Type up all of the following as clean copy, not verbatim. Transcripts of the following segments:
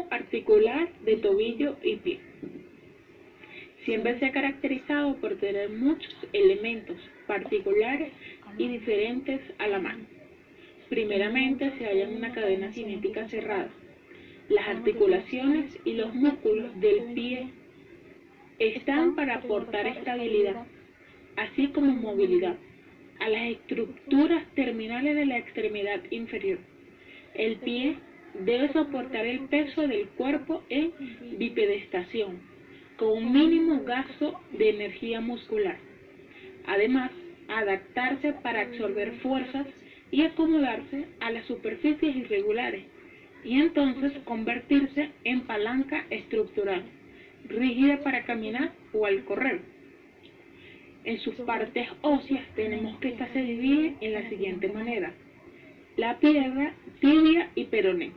grupo articular de tobillo y pie. Siempre se ha caracterizado por tener muchos elementos particulares y diferentes a la mano. Primeramente se halla en una cadena cinética cerrada. Las articulaciones y los músculos del pie están para aportar estabilidad, así como movilidad, a las estructuras terminales de la extremidad inferior. El pie debe soportar el peso del cuerpo en bipedestación, con un mínimo gasto de energía muscular. Además, adaptarse para absorber fuerzas y acomodarse a las superficies irregulares, y entonces convertirse en palanca estructural, rígida para caminar o al correr. En sus partes óseas tenemos que esta se divide en la siguiente manera: la pierna, tibia y peroné;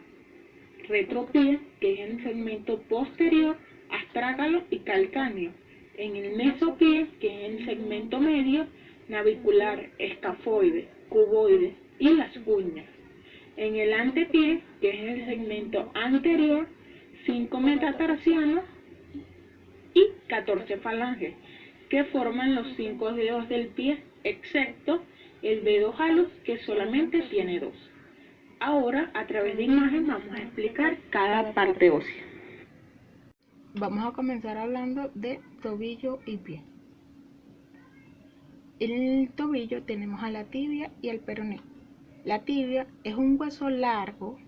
retropie, que es en el segmento posterior, astrágalo y calcáneo; en el mesopie, que es en el segmento medio, navicular, escafoide, cuboide y las uñas; en el antepié, que es el segmento anterior, 5 metatarsianos y 14 falanges, que forman los 5 dedos del pie, excepto el dedo halus, que solamente tiene 2. Ahora, a través de imagen, vamos a explicar cada parte ósea. Vamos a comenzar hablando de tobillo y pie. En el tobillo tenemos a la tibia y el peroné. La tibia es un hueso largo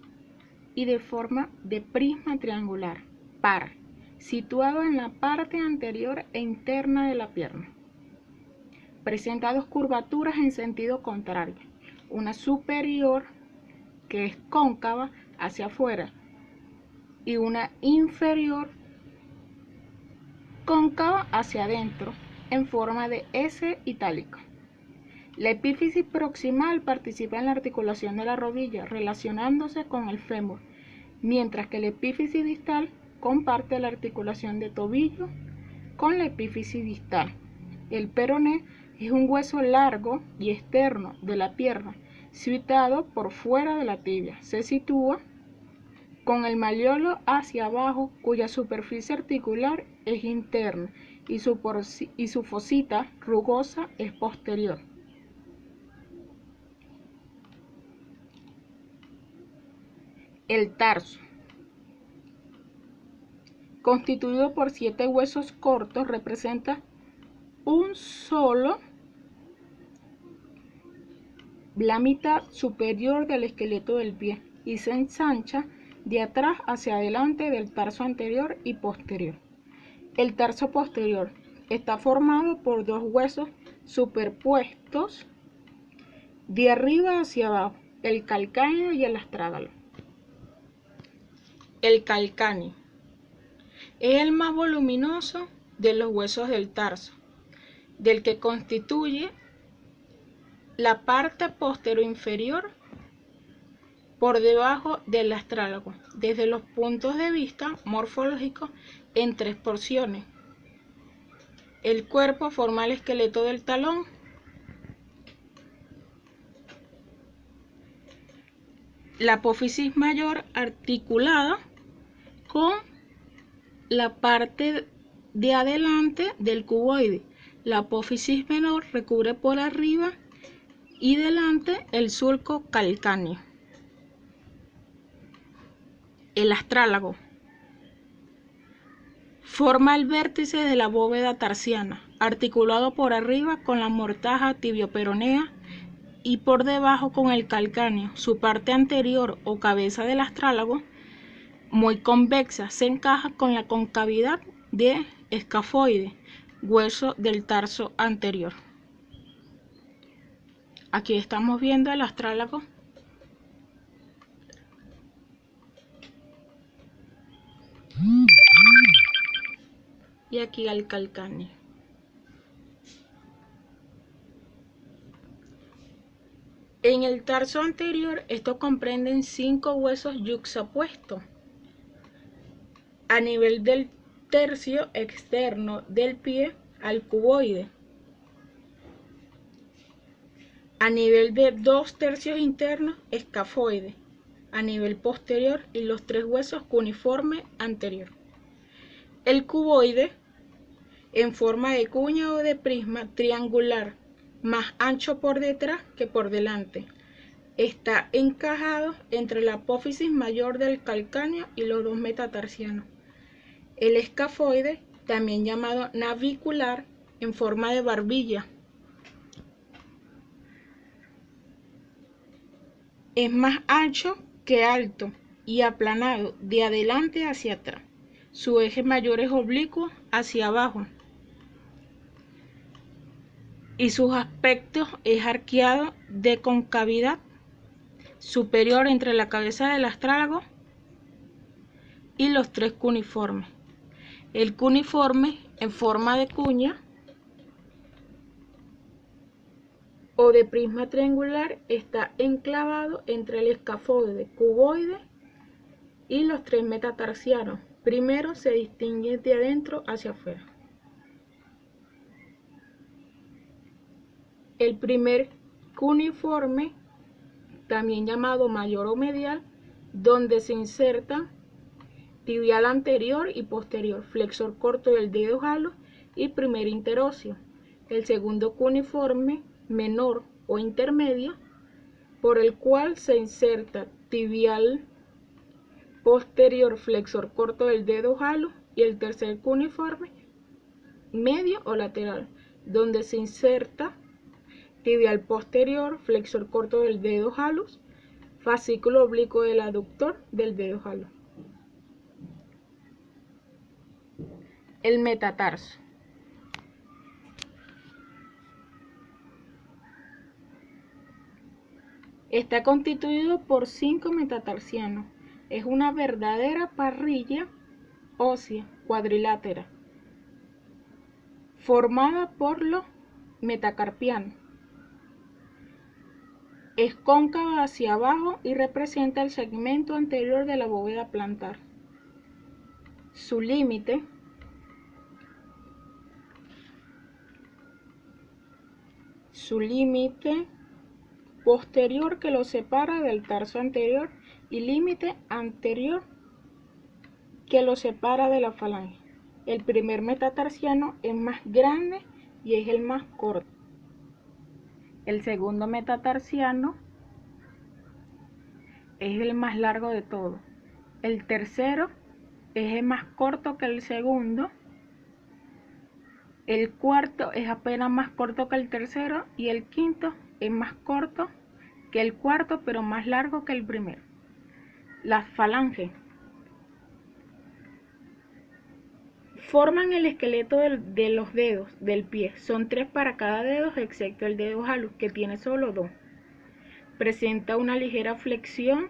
y de forma de prisma triangular, par, situado en la parte anterior e interna de la pierna. Presenta dos curvaturas en sentido contrario, una superior, que es cóncava hacia afuera, y una inferior, cóncava hacia adentro, en forma de S itálica. La epífisis proximal participa en la articulación de la rodilla, relacionándose con el fémur, mientras que la epífisis distal comparte la articulación de tobillo con la epífisis distal. El peroné es un hueso largo y externo de la pierna, situado por fuera de la tibia. Se sitúa con el malleolo hacia abajo, cuya superficie articular es interna y su fosita rugosa es posterior. El tarso, constituido por 7 huesos cortos, representa un solo la mitad superior del esqueleto del pie y se ensancha de atrás hacia adelante del tarso anterior y posterior. El tarso posterior está formado por 2 huesos superpuestos de arriba hacia abajo, el calcáneo y el astrágalo. El calcáneo es el más voluminoso de los huesos del tarso, del que constituye la parte posterior inferior por debajo del astrágalo, desde los puntos de vista morfológicos, en 3 porciones. El cuerpo forma el esqueleto del talón, la apófisis mayor articulada con la parte de adelante del cuboide. La apófisis menor recubre por arriba y delante el surco calcáneo. El astrálago forma el vértice de la bóveda tarsiana, articulado por arriba con la mortaja tibioperonea y por debajo con el calcáneo. Su parte anterior o cabeza del astrálago, muy convexa, se encaja con la concavidad de escafoide, hueso del tarso anterior. Aquí estamos viendo el astrálago. Y aquí al calcáneo. En el tarso anterior, estos comprenden 5 huesos yuxtapuestos a nivel del tercio externo del pie al cuboide, a nivel de 2 tercios internos escafoide, a nivel posterior y los 3 huesos cuneiformes anterior. El cuboide, en forma de cuña o de prisma triangular, más ancho por detrás que por delante. Está encajado entre la apófisis mayor del calcáneo y los 2 metatarsianos. El escafoide, también llamado navicular, en forma de barbilla. Es más ancho que alto y aplanado de adelante hacia atrás. Su eje mayor es oblicuo hacia abajo y sus aspectos es arqueado de concavidad superior entre la cabeza del astrálago y los 3 cuneiformes. El cuneiforme, en forma de cuña o de prisma triangular, está enclavado entre el escafoide cuboide y los 3 metatarsianos. Primero se distingue de adentro hacia afuera. El primer cuneiforme, también llamado mayor o medial, donde se insertan tibial anterior y posterior, flexor corto del dedo halo y primer interóseo. El segundo cuneiforme, menor o intermedio, por el cual se inserta tibial posterior, flexor corto del dedo halo, y el tercer cuneiforme, medio o lateral, donde se inserta tibial posterior, flexor corto del dedo halus, fascículo oblicuo del aductor del dedo halo. El metatarso. Está constituido por 5 metatarsianos. Es una verdadera parrilla ósea cuadrilátera formada por los metacarpianos. Es cóncava hacia abajo y representa el segmento anterior de la bóveda plantar. Su límite posterior que lo separa del tarso anterior y límite anterior que lo separa de la falange. El primer metatarsiano es más grande y es el más corto. El segundo metatarsiano es el más largo de todos. El tercero es el más corto que el segundo. El cuarto es apenas más corto que el tercero y el quinto es más corto que el cuarto pero más largo que el primero. Las falanges forman el esqueleto de los dedos del pie. Son 3 para cada dedo excepto el dedo halus, que tiene solo 2. Presenta una ligera flexión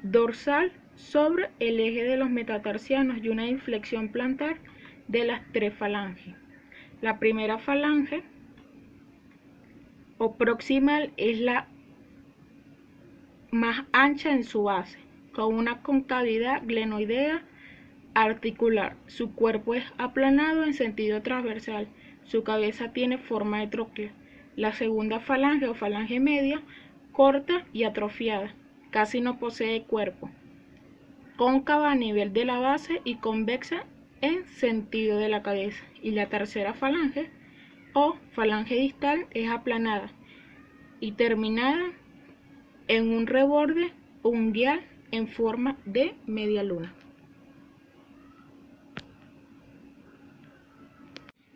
dorsal sobre el eje de los metatarsianos y una inflexión plantar de las 3 falanges. La primera falange o proximal es la más ancha en su base, con una concavidad glenoidea articular. Su cuerpo es aplanado en sentido transversal. Su cabeza tiene forma de tróclea. La segunda falange o falange media, corta y atrofiada, casi no posee cuerpo, cóncava a nivel de la base y convexa en sentido de la cabeza. Y la tercera falange o falange distal es aplanada y terminada en un reborde unguial en forma de media luna.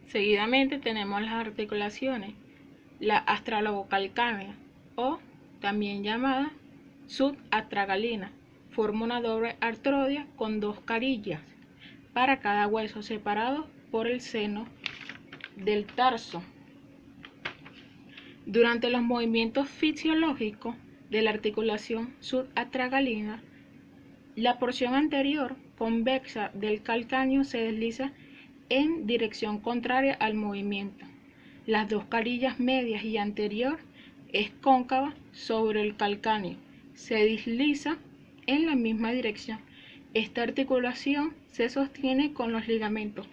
Seguidamente tenemos las articulaciones. La astralobocalcánea, o también llamada subastragalina, forma una doble artrodia con 2 carillas para cada hueso, separado por el seno del tarso. Durante los movimientos fisiológicos de la articulación subastragalina, la porción anterior convexa del calcáneo se desliza en dirección contraria al movimiento. Las 2 carillas medias y anterior es cóncava sobre el calcáneo, se desliza en la misma dirección. Esta articulación se sostiene con los ligamentos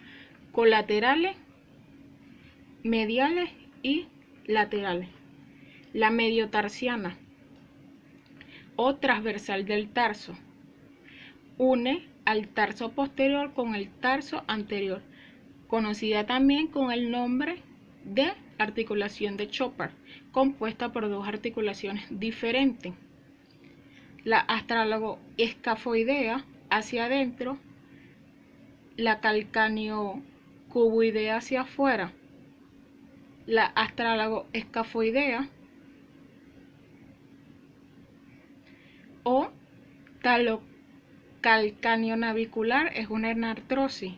colaterales, mediales y laterales. La mediotarsiana o transversal del tarso. Une al tarso posterior con el tarso anterior, conocida también con el nombre de articulación de Chopard, compuesta por dos articulaciones diferentes. La astralago-escafoidea hacia adentro, la calcáneo-cuboidea hacia afuera. La astralago-escafoidea o talocalcáneo-navicular es una enartrosis,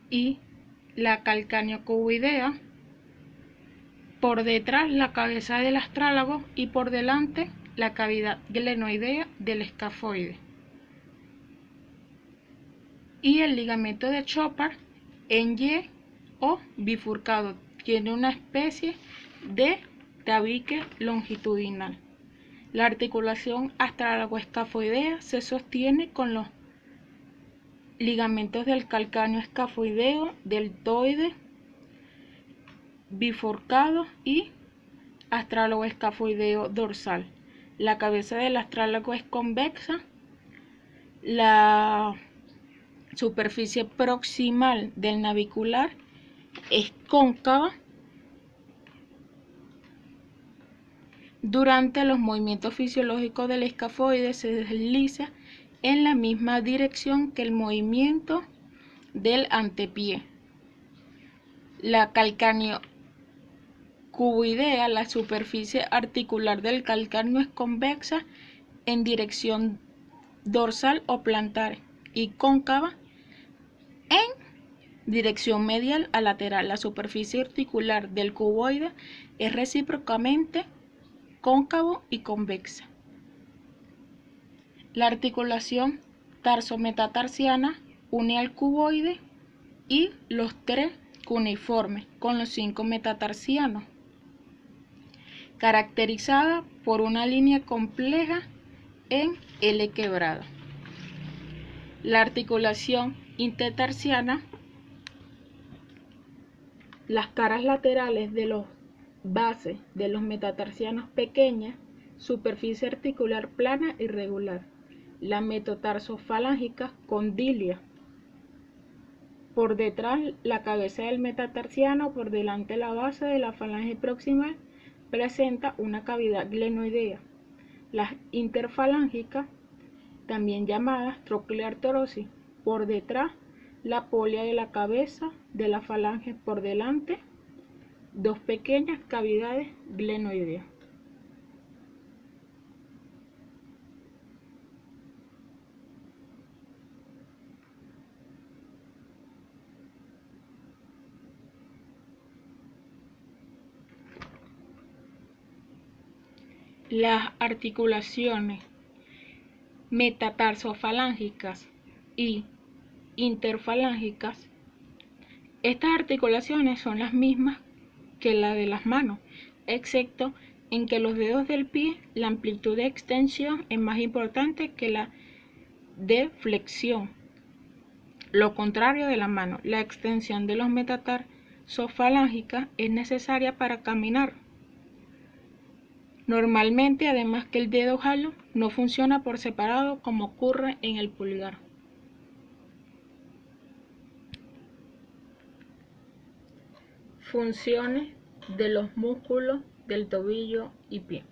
y la calcáneo-cuboidea por detrás la cabeza del astrálago y por delante la cavidad glenoidea del escafoide. Y el ligamento de Chopard en Y o bifurcado, tiene una especie de tabique longitudinal. La articulación astrálago-escafoidea se sostiene con los ligamentos del calcáneo escafoideo, deltoide, bifurcado y astrálago-escafoideo dorsal. La cabeza del astrálago es convexa, la superficie proximal del navicular es cóncava. Durante los movimientos fisiológicos del escafoide se desliza en la misma dirección que el movimiento del antepié. La calcáneo-cuboidea, la superficie articular del calcáneo es convexa en dirección dorsal o plantar y cóncava en dirección medial a lateral. La superficie articular del cuboide es recíprocamente cóncavo y convexa. La articulación tarso-metatarsiana une al cuboide y los tres cuneiformes con los 5 metatarsianos, caracterizada por una línea compleja en L quebrada. La articulación intertarsiana, las caras laterales de los bases de los metatarsianos pequeñas, superficie articular plana y regular. La metotarsofalángica condilia. Por detrás la cabeza del metatarsiano, por delante la base de la falange proximal, presenta una cavidad glenoidea. Las interfalángicas, también llamadas troqueoartrosis, por detrás la polia de la cabeza de la falange, por delante dos pequeñas cavidades glenoideas. Las articulaciones metatarsofalángicas y interfalángicas, estas articulaciones son las mismas que la de las manos, excepto en que los dedos del pie, la amplitud de extensión es más importante que la de flexión. Lo contrario de la mano, la extensión de los metatarsofalángica es necesaria para caminar. Normalmente, además que el dedo halo no funciona por separado como ocurre en el pulgar. Funciones de los músculos del tobillo y pie.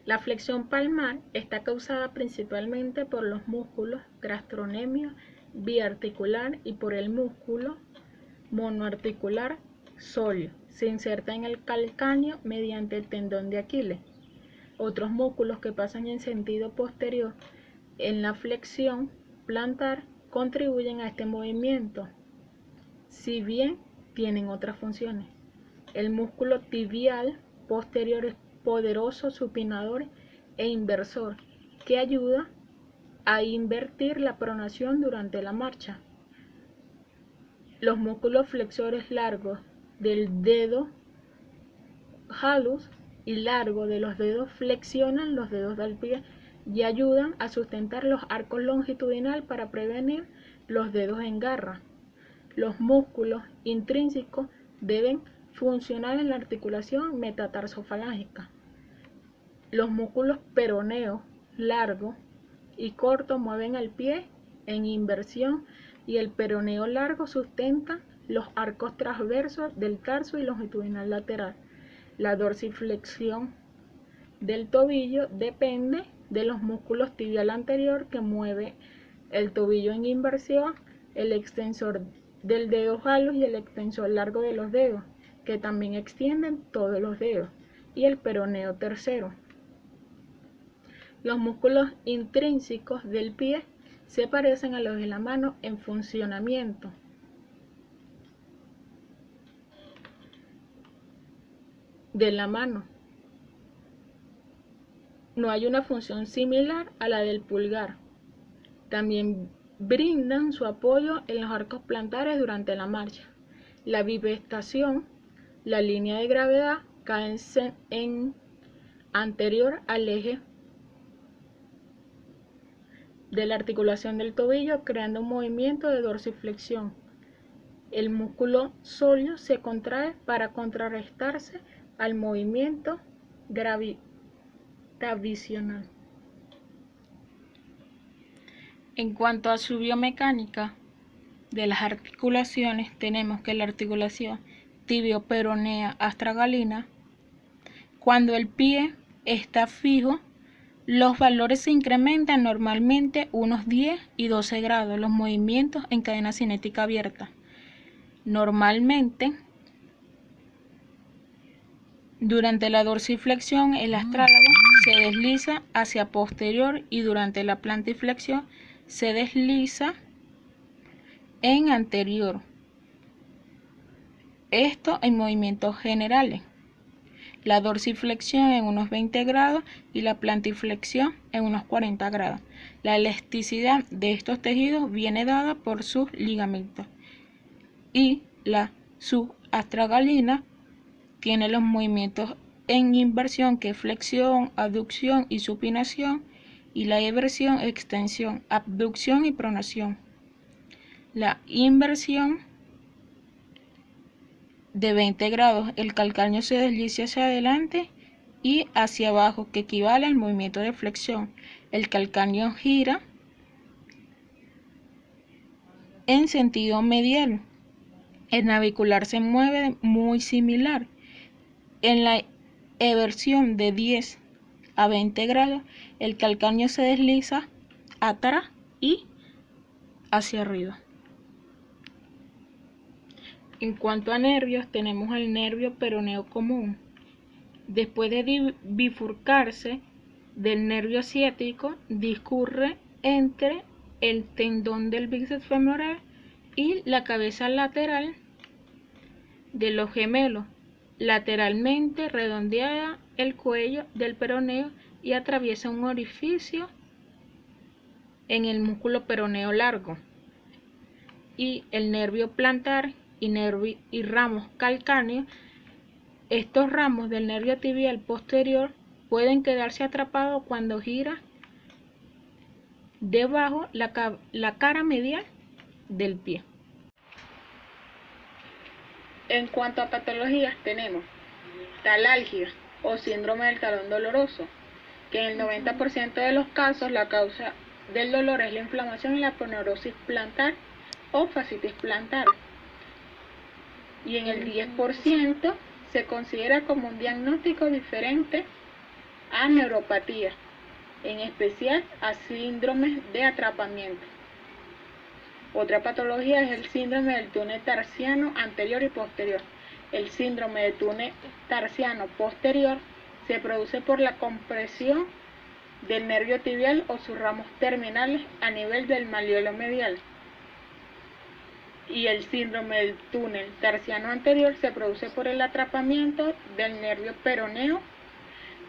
La flexión palmar está causada principalmente por los músculos gastrocnemio biarticular y por el músculo monoarticular sóleo. Se inserta en el calcáneo mediante el tendón de Aquiles. Otros músculos que pasan en sentido posterior en la flexión plantar contribuyen a este movimiento, si bien tienen otras funciones. El músculo tibial posterior es poderoso supinador e inversor que ayuda a invertir la pronación durante la marcha. Los músculos flexores largos del dedo halus y largo de los dedos flexionan los dedos del pie y ayudan a sustentar los arcos longitudinales para prevenir los dedos en garra. Los músculos intrínsecos deben funcionar en la articulación metatarsofalángica. Los músculos peroneos largo y corto mueven el pie en inversión y el peroneo largo sustenta los arcos transversos del tarso y longitudinal lateral. La dorsiflexión del tobillo depende de los músculos tibial anterior que mueve el tobillo en inversión, el extensor del dedo halus y el extensor largo de los dedos, que también extienden todos los dedos, y el peroneo tercero. Los músculos intrínsecos del pie se parecen a los de la mano en funcionamiento. De la mano. No hay una función similar a la del pulgar. También brindan su apoyo en los arcos plantares durante la marcha. La bipestación, la línea de gravedad, cae en anterior al eje de la articulación del tobillo, creando un movimiento de dorsiflexión. El músculo sóleo se contrae para contrarrestarse al movimiento gravitacional. En cuanto a su biomecánica de las articulaciones, tenemos que la articulación tibio-peronea astragalina, cuando el pie está fijo, los valores se incrementan normalmente unos 10 y 12 grados, los movimientos en cadena cinética abierta. Normalmente, durante la dorsiflexión, el astrálago se desliza hacia posterior y durante la plantiflexión se desliza en anterior. Esto en movimientos generales. La dorsiflexión en unos 20 grados y la plantiflexión en unos 40 grados. La elasticidad de estos tejidos viene dada por sus ligamentos. Y la subastragalina tiene los movimientos en inversión, que es flexión, aducción y supinación, y la eversión, extensión, abducción y pronación. La inversión de 20 grados, el calcáneo se desliza hacia adelante y hacia abajo, que equivale al movimiento de flexión. El calcáneo gira en sentido medial. El navicular se mueve muy similar. En la eversión de 10 a 20 grados, el calcáneo se desliza atrás y hacia arriba. En cuanto a nervios, tenemos el nervio peroneo común. Después de bifurcarse del nervio ciático, discurre entre el tendón del bíceps femoral y la cabeza lateral de los gemelos, lateralmente redondeada el cuello del peroneo y atraviesa un orificio en el músculo peroneo largo. Y el nervio plantar y ramos calcáneos, estos ramos del nervio tibial posterior pueden quedarse atrapados cuando gira debajo la cara medial del pie. En cuanto a patologías, tenemos talalgia o síndrome del talón doloroso, que en el 90% de los casos la causa del dolor es la inflamación y la aponeurosis plantar o fascitis plantar, y en el 10% se considera como un diagnóstico diferente a neuropatía, en especial a síndromes de atrapamiento. Otra patología es el síndrome del túnel tarsiano anterior y posterior. El síndrome del túnel tarsiano posterior se produce por la compresión del nervio tibial o sus ramos terminales a nivel del malleolo medial. Y el síndrome del túnel tarsiano anterior se produce por el atrapamiento del nervio peroneo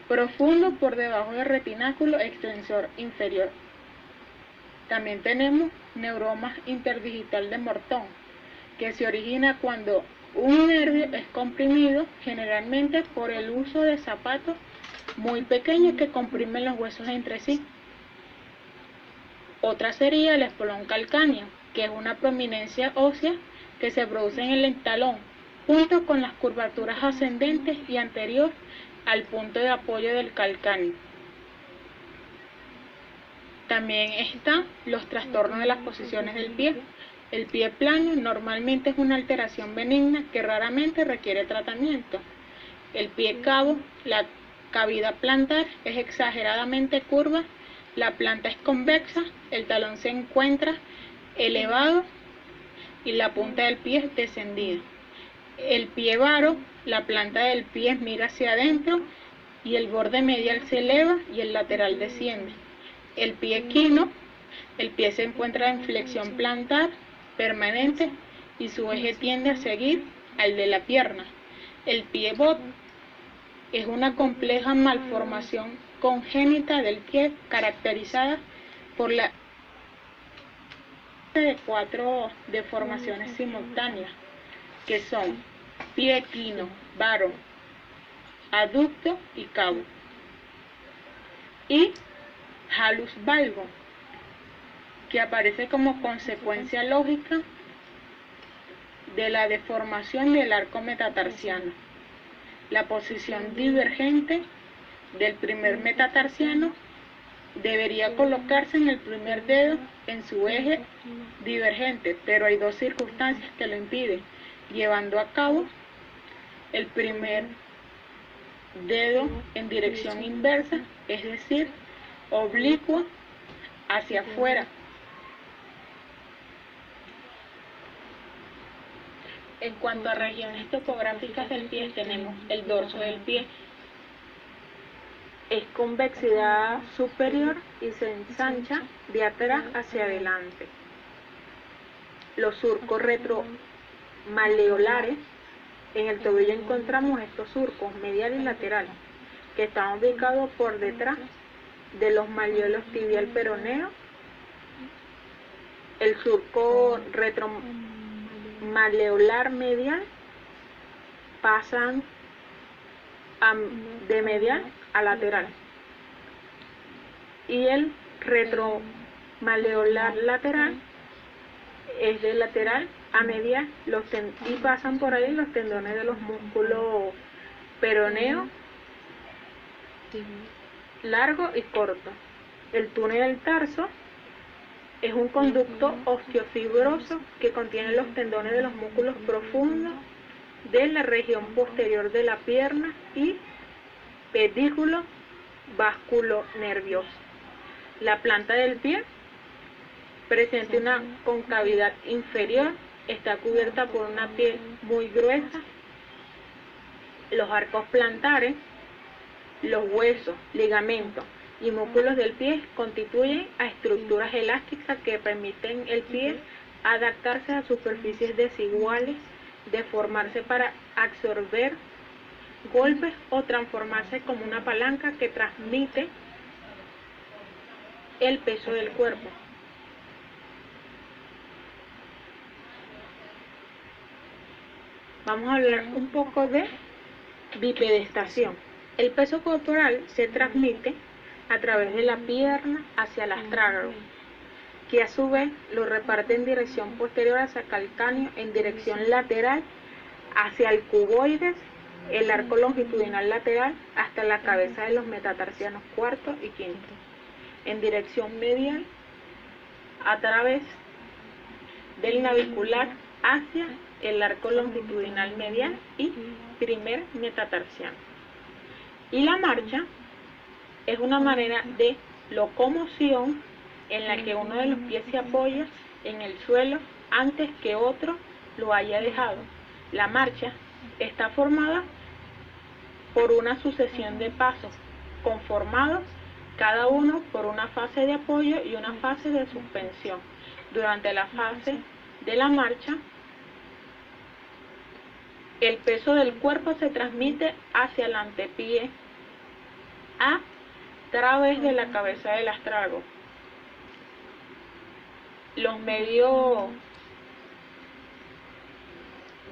profundo por debajo del retináculo extensor inferior. También tenemos neuromas interdigital de Morton, que se origina cuando un nervio es comprimido, generalmente por el uso de zapatos muy pequeños que comprimen los huesos entre sí. Otra sería el espolón calcáneo, que es una prominencia ósea que se produce en el talón, junto con las curvaturas ascendentes y anterior al punto de apoyo del calcáneo. También están los trastornos de las posiciones del pie. El pie plano normalmente es una alteración benigna que raramente requiere tratamiento. El pie cabo, la cavidad plantar es exageradamente curva, la planta es convexa, el talón se encuentra elevado y la punta del pie es descendida. El pie varo, la planta del pie mira hacia adentro y el borde medial se eleva y el lateral desciende. El pie equino, el pie se encuentra en flexión plantar permanente y su eje tiende a seguir al de la pierna. El pie bot es una compleja malformación congénita del pie caracterizada por la de 4 deformaciones simultáneas, que son pie equino, varo, aducto y cabo. Y halus valgo, que aparece como consecuencia lógica de la deformación del arco metatarsiano. La posición divergente del primer metatarsiano debería colocarse en el primer dedo en su eje divergente, pero hay dos circunstancias que lo impiden, llevando a cabo el primer dedo en dirección inversa, es decir, oblicua hacia afuera. En cuanto a regiones topográficas del pie, tenemos el dorso del pie. Es convexidad superior y se ensancha de atrás hacia adelante. Los surcos retromaleolares, en el tobillo encontramos estos surcos medial y lateral, que están ubicados por detrás de los maleolos tibial peroneo. El surco retromaleolar medial pasan de medial a lateral, y el retromaleolar lateral es de lateral a medial, y pasan por ahí los tendones de los músculos peroneo, largo y corto. El túnel del tarso es un conducto osteofibroso que contiene los tendones de los músculos profundos de la región posterior de la pierna y pedículo vasculonervioso. La planta del pie presenta una concavidad inferior, está cubierta por una piel muy gruesa. Los arcos plantares, los huesos, ligamentos y músculos del pie constituyen a estructuras elásticas que permiten al pie adaptarse a superficies desiguales, deformarse para absorber golpes o transformarse como una palanca que transmite el peso del cuerpo. Vamos a hablar un poco de bipedestación. El peso corporal se transmite a través de la pierna hacia el astrágalo, que a su vez lo reparte en dirección posterior hacia el calcáneo, en dirección lateral hacia el cuboides, el arco longitudinal lateral hasta la cabeza de los metatarsianos cuarto y quinto, en dirección medial a través del navicular hacia el arco longitudinal medial y primer metatarsiano. Y la marcha es una manera de locomoción en la que uno de los pies se apoya en el suelo antes que otro lo haya dejado. La marcha está formada por una sucesión de pasos conformados cada uno por una fase de apoyo y una fase de suspensión. Durante la fase de la marcha, el peso del cuerpo se transmite hacia el antepié a través de la cabeza del astrágalo. Los medios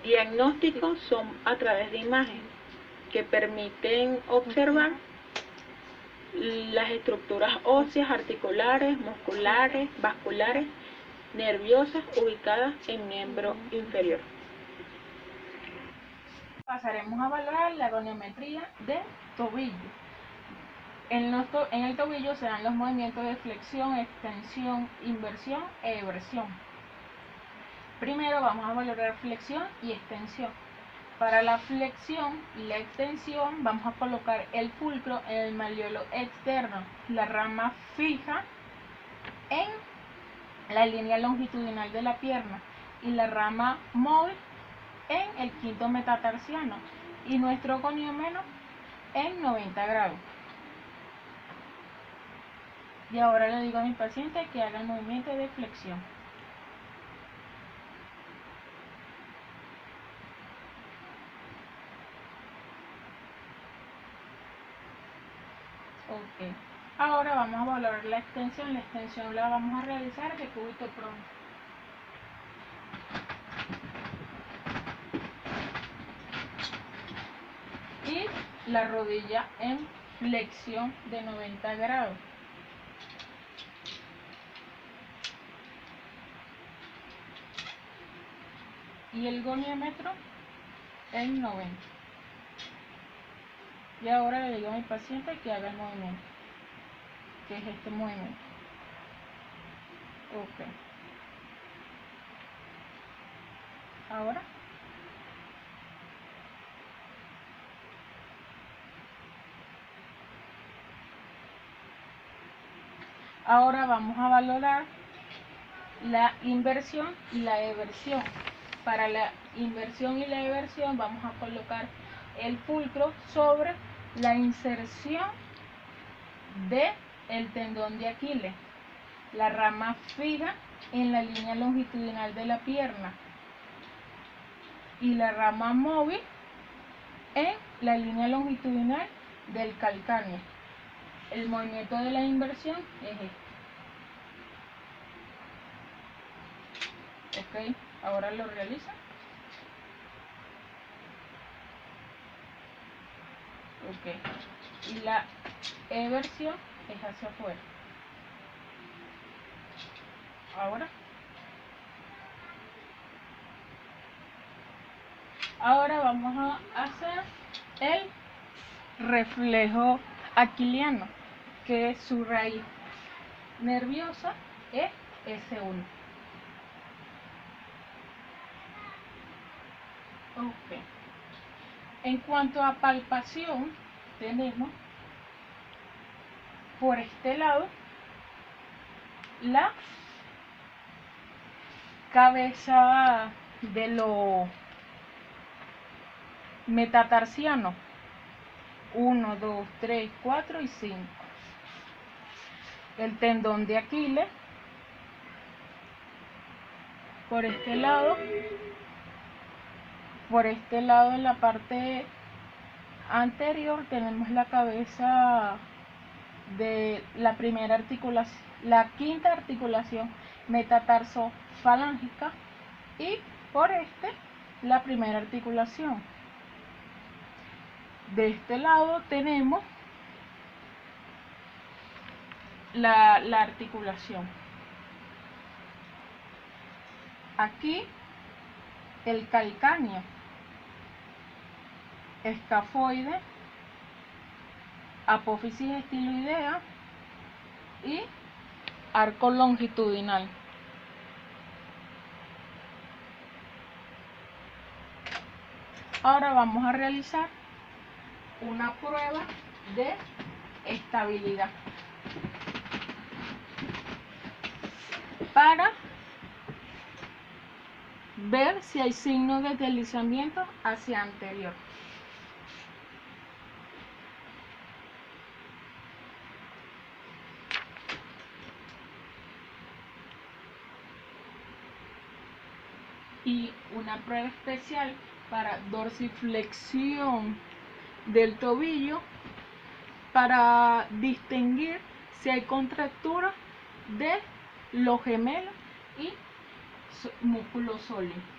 diagnósticos son a través de imágenes que permiten observar las estructuras óseas, articulares, musculares, vasculares, nerviosas ubicadas en miembro inferior. Pasaremos a valorar la goniometría de tobillo. En el tobillo se dan los movimientos de flexión, extensión, inversión e eversión. Primero vamos a valorar flexión y extensión. Para la flexión y la extensión vamos a colocar el pulcro en el malleolo externo, la rama fija en la línea longitudinal de la pierna y la rama móvil en el quinto metatarsiano y nuestro goniómeno en 90 grados. Y ahora le digo a mi paciente que haga el movimiento de flexión. Ok. Ahora vamos a valorar la extensión. La extensión la vamos a realizar de cúbito pronto. Y la rodilla en flexión de 90 grados. Y el goniómetro en 90. Y ahora le digo a mi paciente que haga el movimiento, que es este movimiento. Ok. Ahora. Ahora vamos a valorar la inversión y la eversión. Para la inversión y la eversión vamos a colocar el pulcro sobre la inserción del tendón de Aquiles, la rama fija en la línea longitudinal de la pierna y la rama móvil en la línea longitudinal del calcáneo. El movimiento de la inversión es este. Ok, ahora lo realiza. Ok, y la eversión es hacia afuera. Ahora vamos a hacer el reflejo aquiliano, que su raíz nerviosa es S1. Ok. En cuanto a palpación, tenemos por este lado la cabeza de lo metatarsiano 1, 2, 3, 4 y 5. El tendón de Aquiles por este lado en la parte anterior tenemos la cabeza de la primera articulación, la quinta articulación metatarsofalángica, y por la primera articulación. De este lado tenemos la articulación. Aquí el calcáneo, escafoide, apófisis estiloidea y arco longitudinal. Ahora vamos a realizar una prueba de estabilidad para ver si hay signos de deslizamiento hacia anterior. Y una prueba especial para dorsiflexión del tobillo para distinguir si hay contractura de los gemelos y músculo sólido.